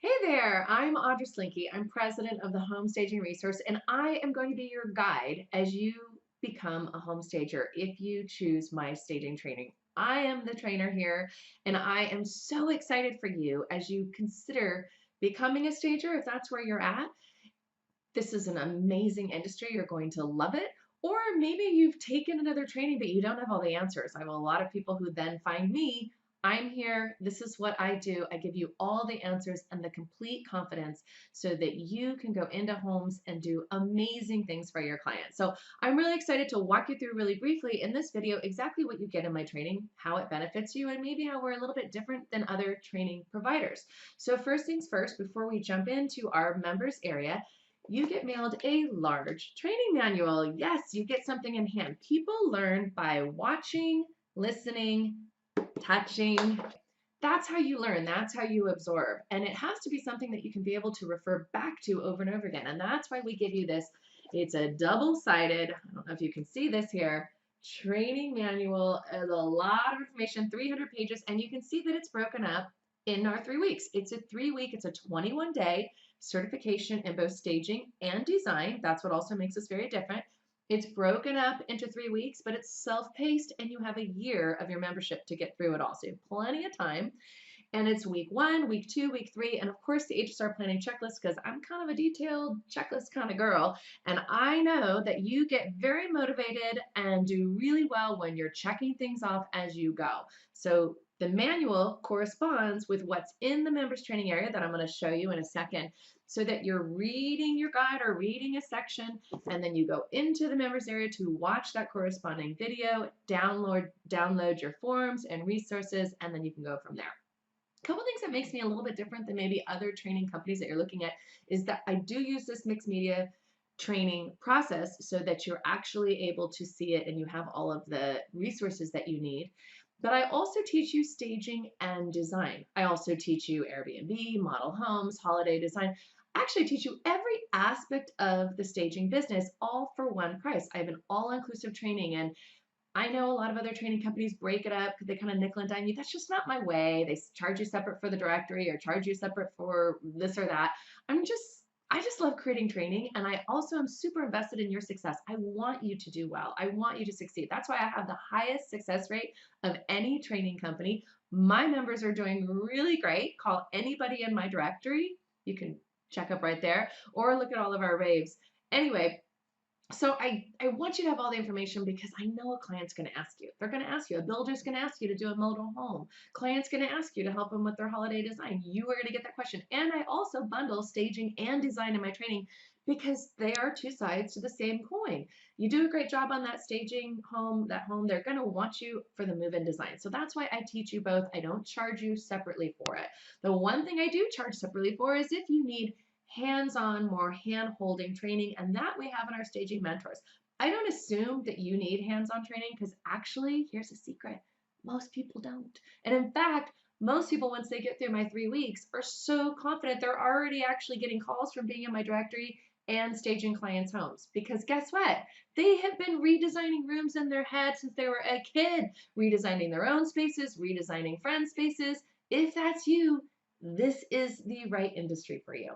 Hey there, I'm Audra Slinky. I'm president of the Home Staging Resource, and I am going to be your guide as you become a home stager if you choose my staging training. I am the trainer here, and I am so excited for you as you consider becoming a stager if that's where you're at. This is an amazing industry. You're going to love it. Or maybe you've taken another training, but you don't have all the answers. I have a lot of people who then find me. I'm here. This is what I do. I give you all the answers and the complete confidence so that you can go into homes and do amazing things for your clients. So I'm really excited to walk you through really briefly in this video exactly what you get in my training, how it benefits you, and maybe how we're a little bit different than other training providers. So first things first, before we jump into our members area, you get mailed a large training manual. Yes, you get something in hand. People learn by watching, listening, touching. That's how you learn. That's how you absorb. And it has to be something that you can be able to refer back to over and over again. And that's why we give you this. It's a double-sided, I don't know if you can see this here, training manual. There's a lot of information, 300 pages, and you can see that it's broken up in our 3 weeks. It's a 3-week, it's a 21-day certification in both staging and design. That's what also makes us very different. It's broken up into 3 weeks, but it's self-paced, and you have a year of your membership to get through it all. So you have plenty of time. And it's week 1, week 2, week 3, and of course the HSR planning checklist, because I'm kind of a detailed checklist kind of girl. And I know that you get very motivated and do really well when you're checking things off as you go. So the manual corresponds with what's in the members training area that I'm going to show you in a second, so that you're reading your guide or reading a section, and then you go into the members area to watch that corresponding video, download your forms and resources, and then you can go from there. A couple things that makes me a little bit different than maybe other training companies that you're looking at is that I do use this mixed media training process so that you're actually able to see it and you have all of the resources that you need. But I also teach you staging and design. I also teach you Airbnb, model homes, holiday design. I actually teach you every aspect of the staging business, all for one price. I have an all-inclusive training, and I know a lot of other training companies break it up. They kind of nickel and dime you. That's just not my way. They charge you separate for the directory or charge you separate for this or that. I just love creating training, and I also am super invested in your success. I want you to do well. I want you to succeed. That's why I have the highest success rate of any training company. My members are doing really great. Call anybody in my directory. You can check up right there, or look at all of our raves. Anyway, so I want you to have all the information because I know a client's going to ask you. They're going to ask you. A builder's going to ask you to do a model home. Client's going to ask you to help them with their holiday design. You are going to get that question. And I also bundle staging and design in my training because they are two sides to the same coin. You do a great job on that staging home, they're going to want you for the move-in design. So that's why I teach you both. I don't charge you separately for it. The one thing I do charge separately for is if you need hands-on, more hand-holding training, and that we have in our staging mentors. I don't assume that you need hands-on training because actually, here's a secret, most people don't. And in fact, most people, once they get through my 3 weeks, are so confident they're already actually getting calls from being in my directory and staging clients' homes. Because guess what? They have been redesigning rooms in their head since they were a kid, redesigning their own spaces, redesigning friends' spaces. If that's you, this is the right industry for you.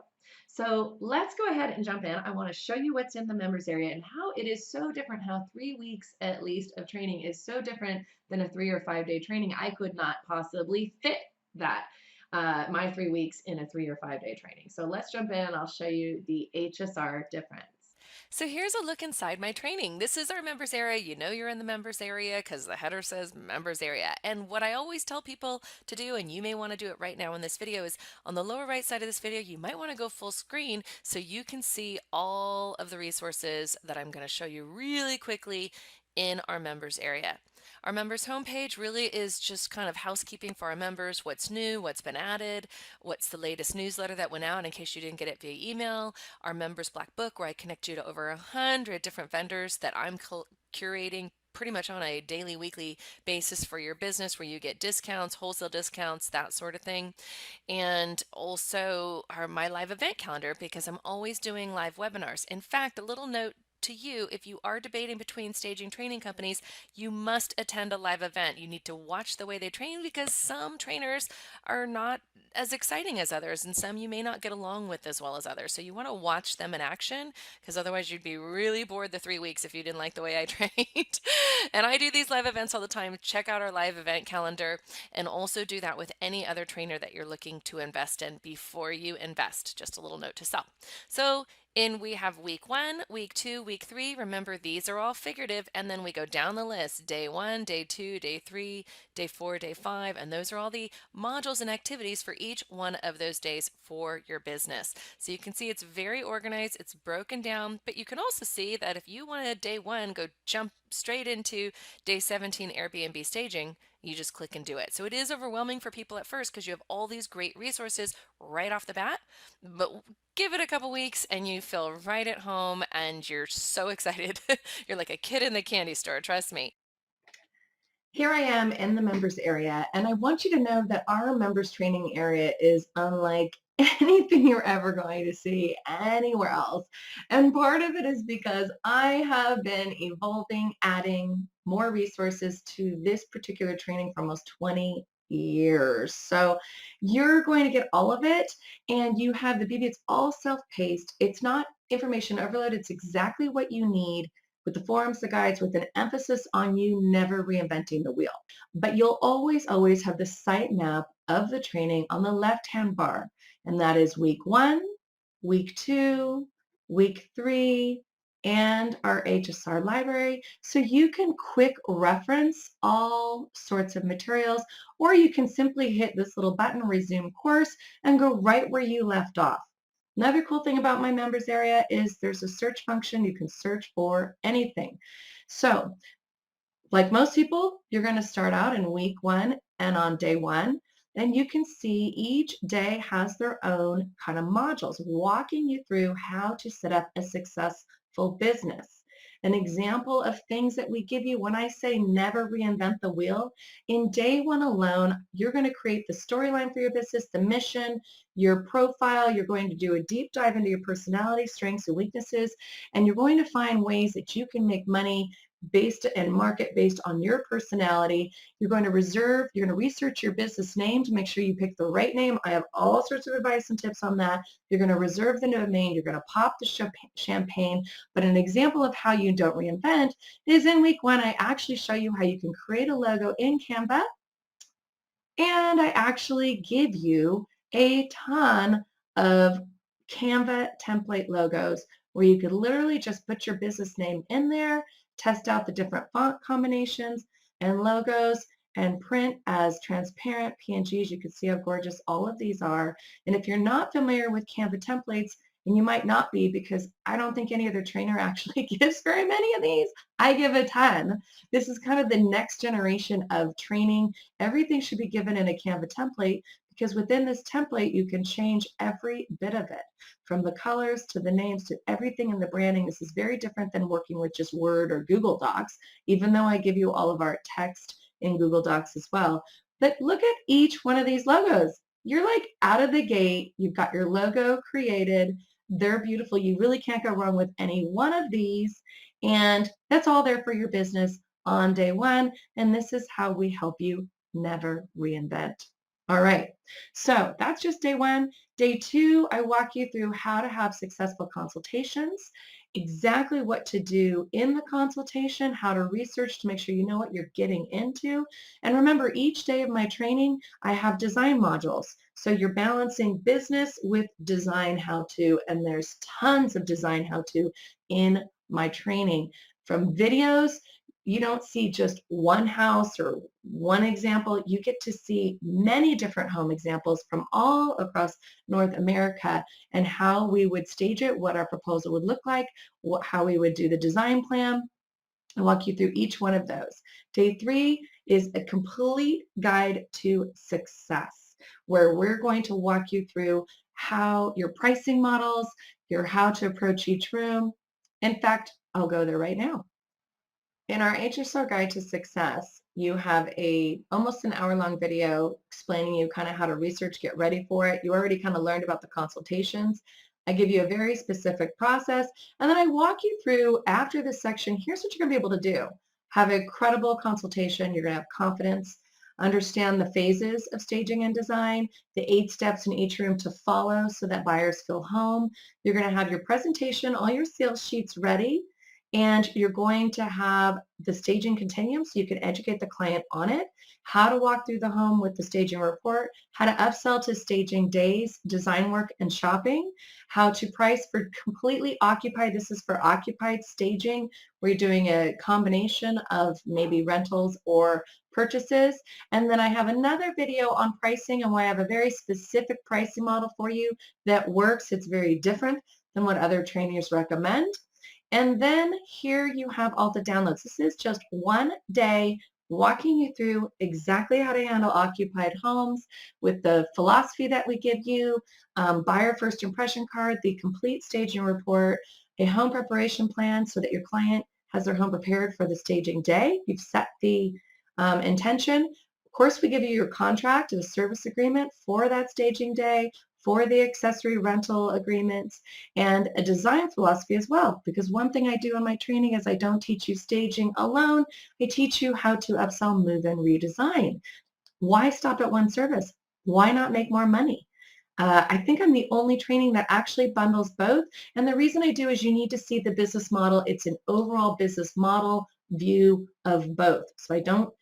So let's go ahead and jump in. I want to show you what's in the members area and how it is so different, how 3 weeks at least of training is so different than a 3 or 5 day training. I could not possibly fit that, my 3 weeks in a 3 or 5 day training. So let's jump in. I'll show you the HSR difference. So here's a look inside my training. This is our members area. You know you're in the members area because the header says members area. And what I always tell people to do, and you may want to do it right now in this video, is on the lower right side of this video, you might want to go full screen so you can see all of the resources that I'm going to show you really quickly in our members area. Our members homepage really is just kind of housekeeping for our members, what's new, what's been added, what's the latest newsletter that went out in case you didn't get it via email, our members black book where I connect you to over 100 different vendors that I'm curating pretty much on a daily, weekly basis for your business, where you get discounts, wholesale discounts, that sort of thing. And also my live event calendar, because I'm always doing live webinars. In fact, a little note to you, if you are debating between staging training companies, you must attend a live event. You need to watch the way they train because some trainers are not as exciting as others, and some you may not get along with as well as others. So you want to watch them in action because otherwise you'd be really bored the 3 weeks if you didn't like the way I trained. And I do these live events all the time. Check out our live event calendar and also do that with any other trainer that you're looking to invest in before you invest. Just a little note to self. So we have week 1, week 2, week 3. Remember, these are all figurative, and then we go down the list: day 1, day 2, day 3, day 4, day 5, and those are all the modules and activities for each one of those days for your business. So you can see it's very organized, it's broken down, but you can also see that if you want to day 1 go jump straight into day 17 Airbnb staging, you just click and do it. So it is overwhelming for people at first because you have all these great resources right off the bat, but give it a couple weeks and you feel right at home and you're so excited. You're like a kid in the candy store, trust me. Here I am in the members area, and I want you to know that our members training area is unlike anything you're ever going to see anywhere else. And part of it is because I have been evolving, adding more resources to this particular training for almost 20 years. So you're going to get all of it, and you have the beauty. It's all self-paced. It's not information overload. It's exactly what you need with the forums, the guides, with an emphasis on you never reinventing the wheel. But you'll always, always have the site map of the training on the left-hand bar. And that is week 1, week 2, week 3, and our HSR library. So you can quick reference all sorts of materials, or you can simply hit this little button, resume course, and go right where you left off. Another cool thing about my members area is there's a search function. You can search for anything. So like most people, you're going to start out in week 1 and on day 1, and you can see each day has their own kind of modules walking you through how to set up a successful business. An example of things that we give you when I say never reinvent the wheel, in day 1 alone, you're going to create the storyline for your business, the mission, your profile. You're going to do a deep dive into your personality, strengths, and weaknesses, and you're going to find ways that you can make money based and market based on your personality. You're going to research your business name to make sure you pick the right name. I have all sorts of advice and tips on that. You're going to reserve the domain. You're going to pop the champagne. But an example of how you don't reinvent is in week 1, I actually show you how you can create a logo in Canva, and I actually give you a ton of Canva template logos where you could literally just put your business name in there, test out the different font combinations and logos, and print as transparent PNGs. You can see how gorgeous all of these are. And if you're not familiar with Canva templates, and you might not be because I don't think any other trainer actually gives very many of these. I give a ton. This is kind of the next generation of training. Everything should be given in a Canva template because within this template, you can change every bit of it, from the colors to the names to everything in the branding. This is very different than working with just Word or Google Docs, even though I give you all of our text in Google Docs as well. But look at each one of these logos. You're like out of the gate. You've got your logo created. They're beautiful. You really can't go wrong with any one of these. And that's all there for your business on day 1. And this is how we help you never reinvent. All right, so that's just day 1. Day 2, I walk you through how to have successful consultations, exactly what to do in the consultation, how to research to make sure you know what you're getting into. And remember, each day of my training, I have design modules. So you're balancing business with design how-to, and there's tons of design how-to in my training. From videos, you don't see just one house or one example. You get to see many different home examples from all across North America and how we would stage it, what our proposal would look like, how we would do the design plan. I'll walk you through each one of those. Day 3 is a complete guide to success, where we're going to walk you through how your pricing models, your how to approach each room. In fact, I'll go there right now. In our HSR Guide to Success, you have almost an hour-long video explaining you kind of how to research, get ready for it. You already kind of learned about the consultations. I give you a very specific process, and then I walk you through after this section, here's what you're going to be able to do. Have a credible consultation. You're going to have confidence, understand the phases of staging and design, the 8 steps in each room to follow so that buyers feel home. You're going to have your presentation, all your sales sheets ready, and you're going to have the staging continuum so you can educate the client on it, how to walk through the home with the staging report, how to upsell to staging days, design work, and shopping, how to price for completely occupied. This is for occupied staging where you're doing a combination of maybe rentals or purchases. And then I have another video on pricing and why I have a very specific pricing model for you that works. It's very different than what other trainers recommend. And then here you have all the downloads. This is just one day walking you through exactly how to handle occupied homes with the philosophy that we give you, buyer first impression card, the complete staging report, a home preparation plan so that your client has their home prepared for the staging day. You've set the intention. Of course, we give you your contract, a service agreement for that staging day, for the accessory rental agreements, and a design philosophy as well. Because one thing I do in my training is I don't teach you staging alone. I teach you how to upsell, move, and redesign. Why stop at one service? Why not make more money? I think I'm the only training that actually bundles both. And the reason I do is you need to see the business model. It's an overall business model view of both. So I don't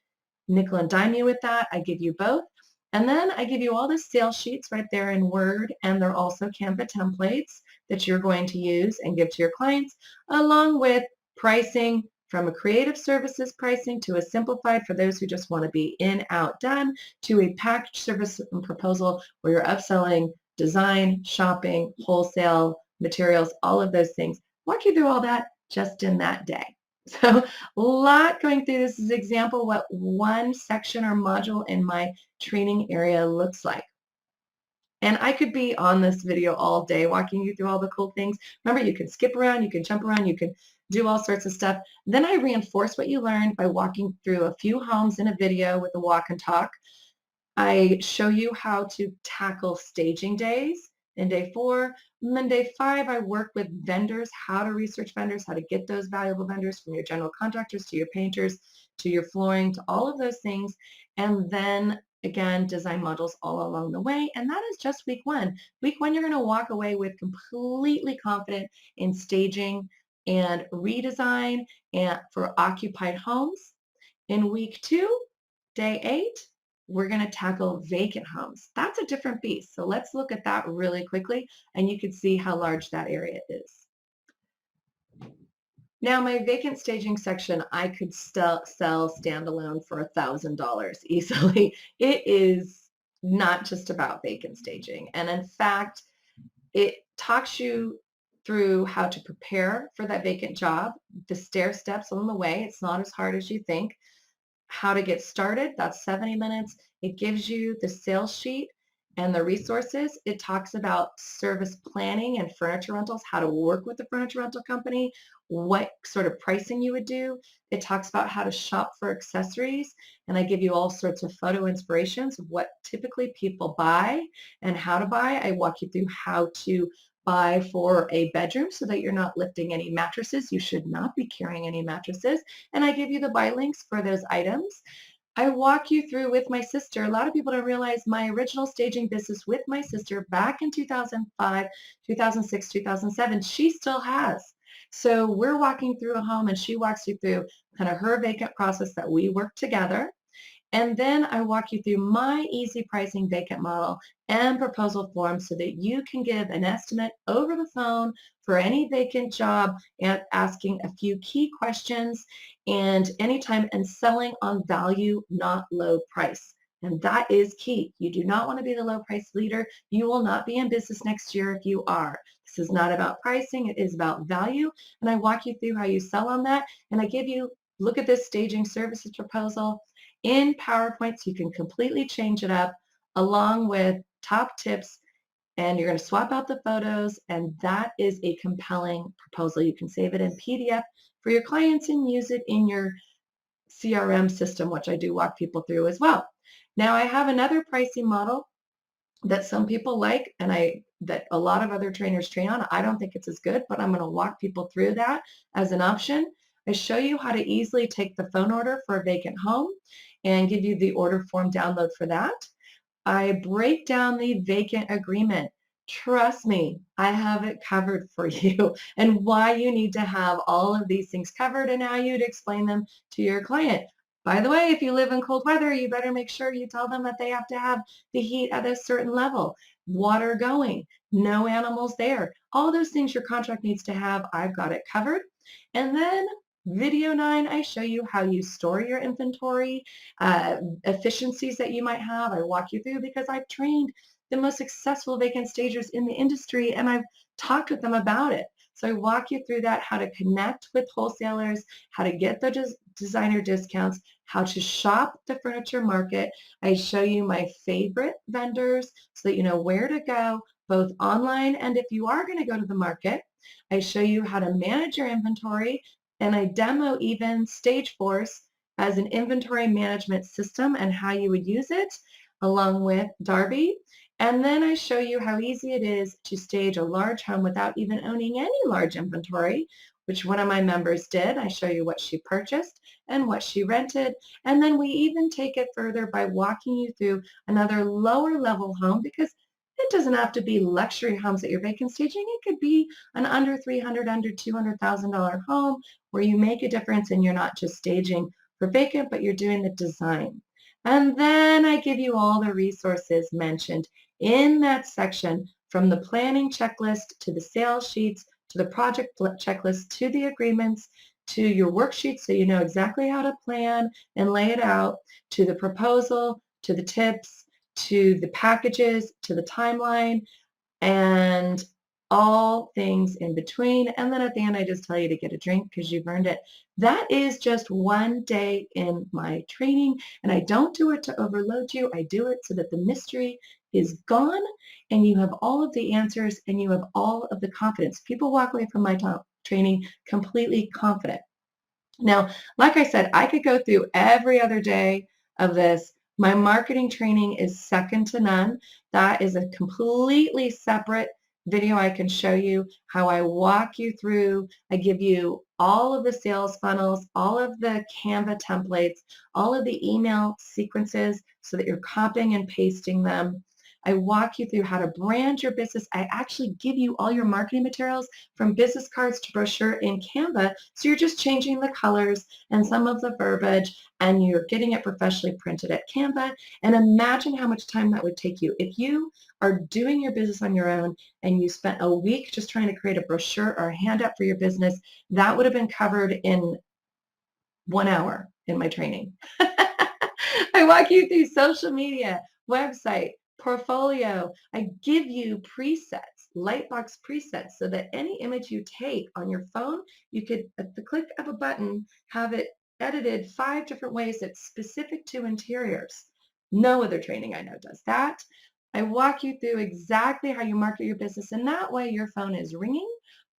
nickel and dime you with that. I give you both. And then I give you all the sales sheets right there in Word, and they're also Canva templates that you're going to use and give to your clients, along with pricing from a creative services pricing to a simplified for those who just want to be in, out, done, to a packaged service and proposal where you're upselling design, shopping, wholesale, materials, all of those things. Walk you through all that just in that day. So a lot going through this is example what one section or module in my training area looks like. And I could be on this video all day walking you through all the cool things. Remember, you can skip around, you can jump around, you can do all sorts of stuff. Then I reinforce what you learned by walking through a few homes in a video with a walk and talk. I show you how to tackle staging days in day 4. And then day 5, I work with vendors, how to research vendors, how to get those valuable vendors from your general contractors to your painters, to your flooring, to all of those things. And then again, design modules all along the way. And that is just week 1. Week 1, you're going to walk away with completely confident in staging and redesign and for occupied homes. In week 2, day 8, we're going to tackle vacant homes. That's a different beast. So let's look at that really quickly, and you can see how large that area is. Now, my vacant staging section, I could sell standalone for $1,000 easily. It is not just about vacant staging. And in fact, it talks you through how to prepare for that vacant job, the stair steps on the way. It's not as hard as you think. How to get started, that's 70 minutes. It gives you the sales sheet and the resources. It talks about service planning and furniture rentals, how to work with the furniture rental company, what sort of pricing you would do. It talks about how to shop for accessories, and I give you all sorts of photo inspirations of what typically people buy and how to buy. I walk you through how to buy for a bedroom so that you're not lifting any mattresses. You should not be carrying any mattresses. And I give you the buy links for those items. I walk you through with my sister. A lot of people don't realize my original staging business with my sister back in 2005, 2006, 2007, she still has. So we're walking through a home and she walks you through kind of her vacant process that we work together. And then I walk you through my easy pricing vacant model and proposal form so that you can give an estimate over the phone for any vacant job and asking a few key questions and anytime and selling on value, not low price. And that is key. You do not want to be the low price leader. You will not be in business next year if you are. This is not about pricing. It is about value. And I walk you through how you sell on that. And I give you, look at this staging services proposal in PowerPoint so you can completely change it up along with top tips, and you're going to swap out the photos, and that is a compelling proposal. You can save it in PDF for your clients and use it in your CRM system, which I do walk people through as well. Now I have another pricing model that some people like and I that a lot of other trainers train on. I don't think it's as good, but I'm going to walk people through that as an option. I show you how to easily take the phone order for a vacant home and give you the order form download for that. I break down the vacant agreement. Trust me, I have it covered for you and why you need to have all of these things covered and how you'd explain them to your client. By the way, if you live in cold weather, you better make sure you tell them that they have to have the heat at a certain level, water going, no animals there. All those things your contract needs to have, I've got it covered. And then video 9, I show you how you store your inventory, efficiencies that you might have. I walk you through because I've trained the most successful vacant stagers in the industry and I've talked with them about it. So I walk you through that, how to connect with wholesalers, how to get the designer discounts, how to shop the furniture market. I show you my favorite vendors so that you know where to go, both online and if you are going to go to the market. I show you how to manage your inventory and I demo even Stage Force as an inventory management system and how you would use it along with Darby. And then I show you how easy it is to stage a large home without even owning any large inventory, which one of my members did. I show you what she purchased and what she rented. And then we even take it further by walking you through another lower level home because it doesn't have to be luxury homes that you're vacant staging. It could be an under 300, under $200,000 home where you make a difference and you're not just staging for vacant, but you're doing the design. And then I give you all the resources mentioned in that section from the planning checklist to the sales sheets to the project checklist to the agreements to your worksheets so you know exactly how to plan and lay it out to the proposal to the tips to the packages to the timeline and all things in between. And then at the end, I just tell you to get a drink because you've earned it. That is just one day in my training. And I don't do it to overload you. I do it so that the mystery is gone and you have all of the answers and you have all of the confidence. People walk away from my training completely confident. Now, like I said, I could go through every other day of this. My marketing training is second to none. That is a completely separate video I can show you how I walk you through. I give you all of the sales funnels, all of the Canva templates, all of the email sequences so that you're copying and pasting them. I walk you through how to brand your business. I actually give you all your marketing materials from business cards to brochure in Canva. So you're just changing the colors and some of the verbiage and you're getting it professionally printed at Canva. And imagine how much time that would take you. If you are doing your business on your own and you spent a week just trying to create a brochure or a handout for your business, that would have been covered in 1 hour in my training. I walk you through social media, website, portfolio. I give you presets, lightbox presets, so that any image you take on your phone, you could, at the click of a button, have it edited 5 different ways that's specific to interiors. No other training I know does that. I walk you through exactly how you market your business, and that way your phone is ringing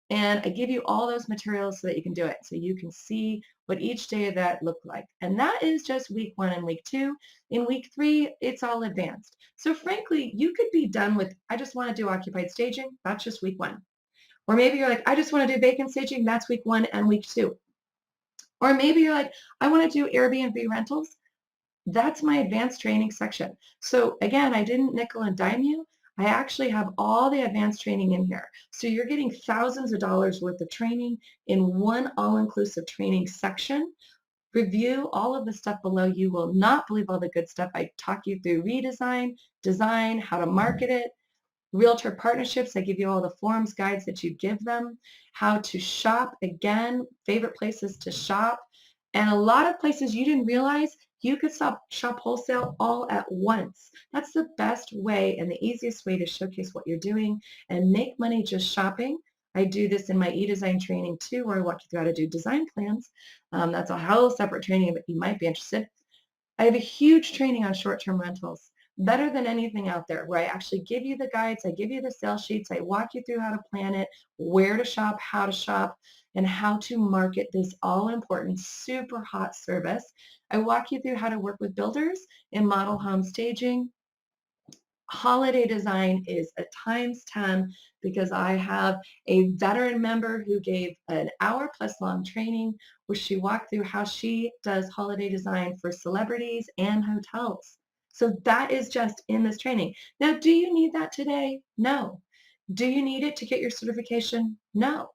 and I give you all those materials so that you can do it. So you can see what each day of that looked like. And that is just week 1 and week 2. In week 3, it's all advanced. So frankly, you could be done with, I just want to do occupied staging. That's just week 1. Or maybe you're like, I just want to do vacant staging. That's week 1 and week 2. Or maybe you're like, I want to do Airbnb rentals. That's my advanced training section. So again, I didn't nickel and dime you. I actually have all the advanced training in here. So you're getting thousands of dollars worth of training in one all-inclusive training section. Review all of the stuff below. You will not believe all the good stuff. I talk you through redesign, design, how to market it, realtor partnerships. I give you all the forms, guides that you give them, how to shop, again, favorite places to shop. And a lot of places you didn't realize you could shop wholesale all at once. That's the best way and the easiest way to showcase what you're doing and make money just shopping. I do this in my e-design training too, where I walk you through how to do design plans. That's a whole separate training, but you might be interested. I have a huge training on short-term rentals, better than anything out there, where I actually give you the guides, I give you the sales sheets, I walk you through how to plan it, where to shop, how to shop, and how to market this all-important, super hot service. I walk you through how to work with builders in model home staging. Holiday design is a times 10 because I have a veteran member who gave an hour plus long training where she walked through how she does holiday design for celebrities and hotels. So that is just in this training. Now, do you need that today? No. Do you need it to get your certification? No.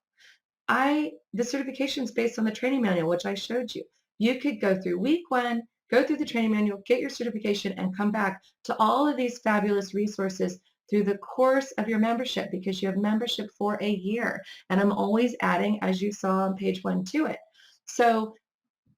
The certification is based on the training manual, which I showed you. You could go through week one, go through the training manual, get your certification, and come back to all of these fabulous resources through the course of your membership because you have membership for a year. And I'm always adding, as you saw on page 1, to it. So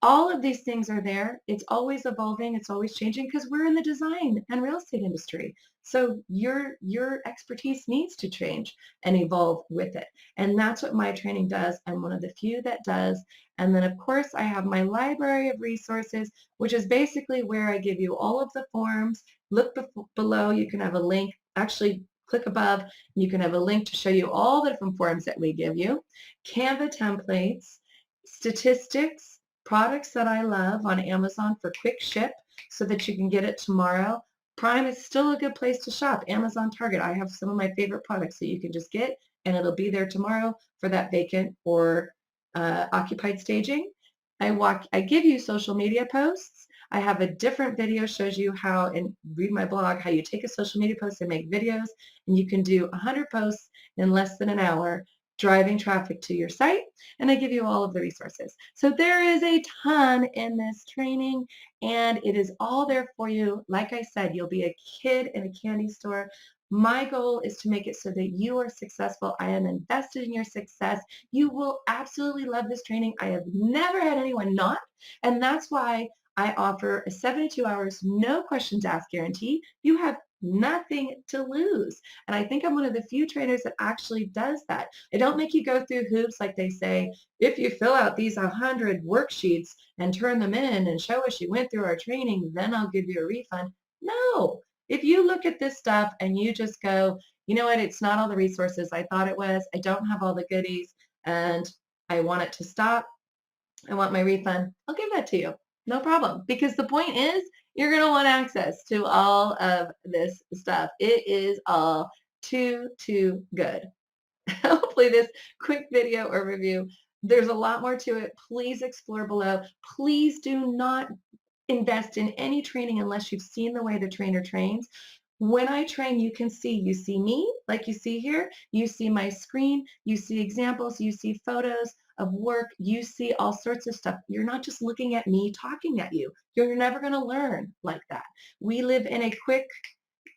all of these things are there. It's always evolving. It's always changing because we're in the design and real estate industry. So your expertise needs to change and evolve with it. And that's what my training does. I'm one of the few that does. And then of course I have my library of resources, which is basically where I give you all of the forms. Look below, you can have a link. Actually, click above and you can have a link to show you all the different forms that we give you. Canva templates, statistics, products that I love on Amazon for quick ship so that you can get it tomorrow. Prime is still a good place to shop. Amazon, Target. I have some of my favorite products that you can just get and it'll be there tomorrow for that vacant or occupied staging. I give you social media posts. I have a different video shows you how, and read my blog, how you take a social media post and make videos, and you can do 100 posts in less than an hour driving traffic to your site, and I give you all of the resources. So there is a ton in this training, and it is all there for you. Like I said, you'll be a kid in a candy store. My goal is to make it so that you are successful. I am invested in your success. You will absolutely love this training. I have never had anyone not, and that's why I offer a 72 hours, no questions asked guarantee. You have nothing to lose. And I think I'm one of the few trainers that actually does that. I don't make you go through hoops like they say, if you fill out these 100 worksheets and turn them in and show us you went through our training, then I'll give you a refund. No. If you look at this stuff and you just go, you know what, it's not all the resources I thought it was. I don't have all the goodies and I want it to stop. I want my refund. I'll give that to you. No problem. Because the point is, you're going to want access to all of this stuff. It is all too good. Hopefully this quick video overview, there's a lot more to it. Please explore below. Please do not invest in any training unless you've seen the way the trainer trains. When I train, you see me, like you see here, you see my screen, you see examples, you see photos of work, you see all sorts of stuff. You're not just looking at me talking at you. You're never going to learn like that. We live in a quick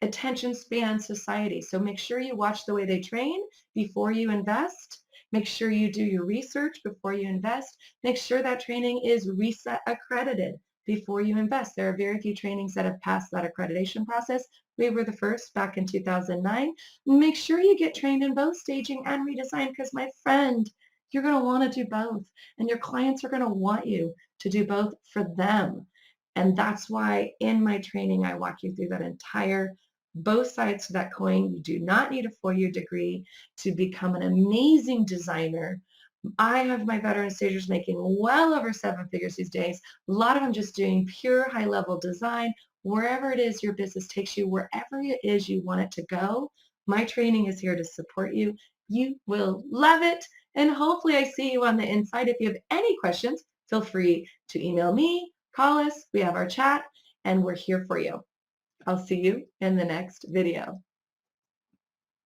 attention span society. So make sure you watch the way they train before you invest. Make sure you do your research before you invest. Make sure that training is reset accredited before you invest. There are very few trainings that have passed that accreditation process. We were the first back in 2009. Make sure you get trained in both staging and redesign because my friend, you're going to want to do both and your clients are going to want you to do both for them. And that's why in my training, I walk you through that entire both sides to that coin. You do not need a 4-year degree to become an amazing designer. I have my veteran stagers making well over 7 figures these days. A lot of them just doing pure high-level design. Wherever it is your business takes you, wherever it is you want it to go, my training is here to support you. You will love it. And hopefully I see you on the inside. If you have any questions, feel free to email me, call us. We have our chat, and we're here for you. I'll see you in the next video.